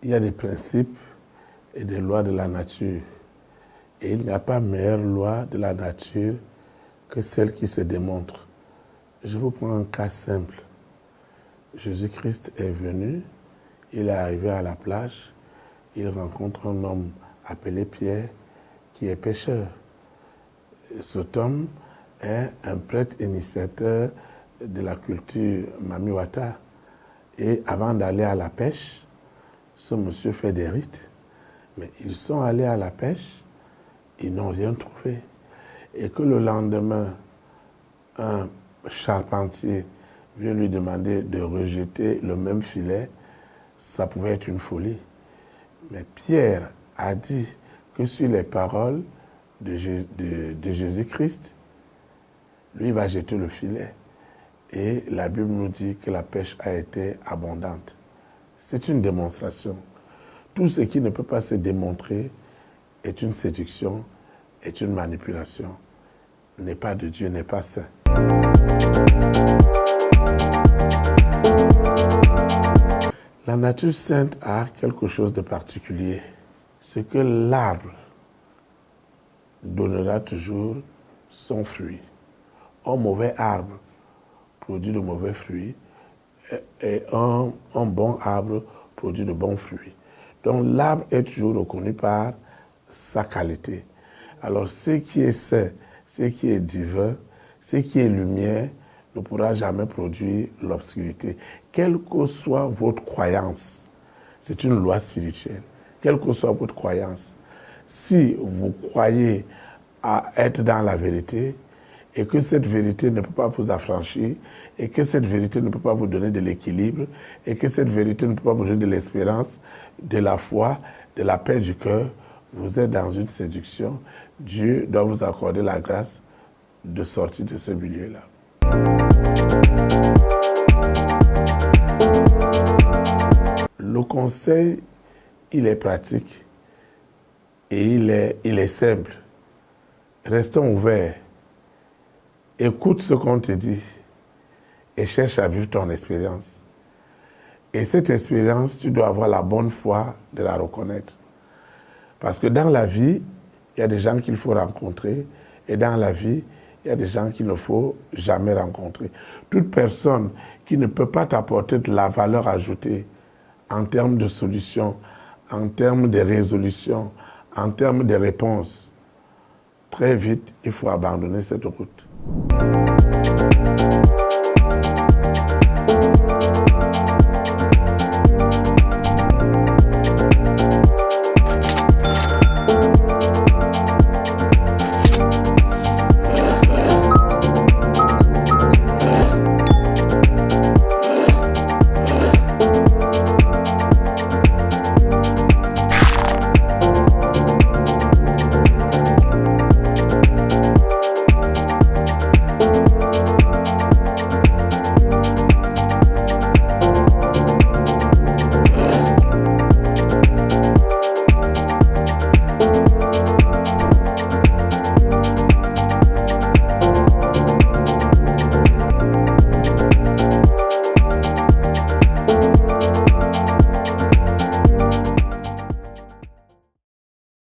Il y a des principes et des lois de la nature. Et il n'y a pas meilleure loi de la nature que celle qui se démontre. Je vous prends un cas simple. Jésus-Christ est venu, il est arrivé à la plage, il rencontre un homme appelé Pierre qui est pêcheur. Cet homme est un prêtre initiateur de la culture Mamiwata. Et avant d'aller à la pêche, ce monsieur fait des rites. Mais ils sont allés à la pêche, ils n'ont rien trouvé. Et que le lendemain, un charpentier vient lui demander de rejeter le même filet, ça pouvait être une folie. Mais Pierre a dit que sur les paroles de Jésus-Christ, lui va jeter le filet. Et la Bible nous dit que la pêche a été abondante. C'est une démonstration. Tout ce qui ne peut pas se démontrer est une séduction, est une manipulation. N'est pas de Dieu, n'est pas saint. La nature sainte a quelque chose de particulier. C'est que l'arbre donnera toujours son fruit. Un mauvais arbre produit de mauvais fruits et un bon arbre produit de bons fruits. Donc l'arbre est toujours reconnu par sa qualité. Alors ce qui est saint, ce qui est divin, ce qui est lumière ne pourra jamais produire l'obscurité. Quelle que soit votre croyance, c'est une loi spirituelle. Quelle que soit votre croyance, si vous croyez à être dans la vérité et que cette vérité ne peut pas vous affranchir et que cette vérité ne peut pas vous donner de l'équilibre et que cette vérité ne peut pas vous donner de l'espérance, de la foi, de la paix du cœur, vous êtes dans une séduction. Dieu doit vous accorder la grâce de sortir de ce milieu-là. Le conseil, il est pratique et il est simple. Restons ouverts. Écoute ce qu'on te dit et cherche à vivre ton expérience. Et cette expérience, tu dois avoir la bonne foi de la reconnaître. Parce que dans la vie, il y a des gens qu'il faut rencontrer et dans la vie, il y a des gens qu'il ne faut jamais rencontrer. Toute personne qui ne peut pas t'apporter de la valeur ajoutée en termes de solutions, en termes de résolutions, en termes de réponses, très vite, il faut abandonner cette route.